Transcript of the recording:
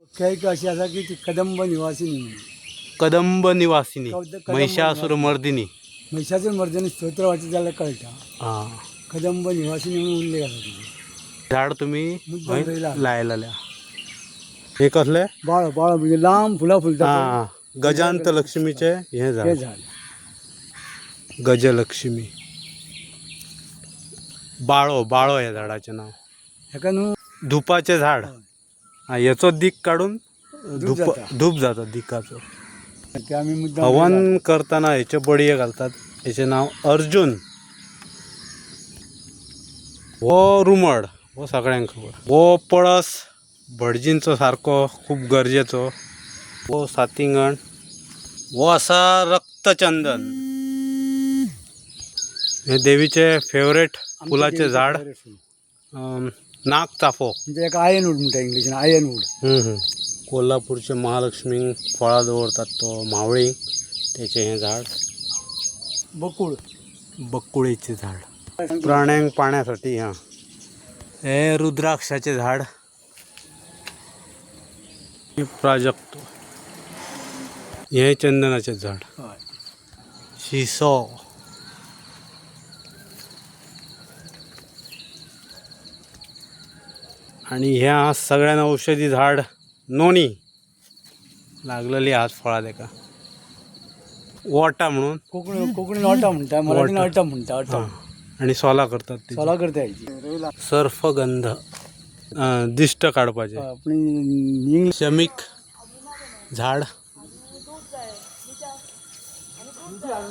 एक अशी असा की ती कदंब निवासिनी म्हणून. कदंब निवासिनी कदंब महिषासुर मर्दिनी. महिषासूर मर्दिनी स्तोत्र वाचत त्याला कळटा. हा, कदंब निवासिनी म्हणून उल्लेख आला तिथे. झाड तुम्ही मुद्दाम रोयला. लायलेल्या. हे कसले? बाळ बाळ म्हणजे लांब फुला फुलतात. हा, गजांत लक्ष्मीचे हे हे झाड. झाड गजलक्ष्मी. बाळो बाळो या झाडाचे नाव. ह्याका न्हू धुपाचे झाड. हा, याचो दिक काढून धूप जाता. धूप जातात दिकाचं. ते आम्ही मुद्दाम हवन करताना याचे बडये घालतात. याचे नाव अर्जुन. वो रुमड वो सगळ्यांक खबर. वो पळस भटजींचो सारको खूप गरजेचो. वो सातिंगण. वो असा रक्तचंदन. हे देवीचे फेवरेट फुलाचे झाड. नागचाफो. म्हणजे एक आयनवूड म्हणटा इंग्लिशीन आयनवूड. कोल्हापूरचे महालक्ष्मी फळा दवरतात तो मावळी. त्याचे हे झाड. बकुळ बकुळीचे झाड. प्राण्यांक पाण्यासाठी. हा, हे रुद्राक्षाचे झाड. प्राजक्त. हे चंदनाचे झाड. शिसो. आणि ह्या सगळ्यांना औषधी झाड नोणी लागलेली आज फळा देखा. वोटा म्हणून. कोकणी ओटा म्हणटा, मराठीन ओटा म्हणटा. ओटा आणि सोला करतात ते. सोला करता यायची. सर्फगंध. दिष्ट काढपाचे. आपली इंग्लिश शमिक झाड.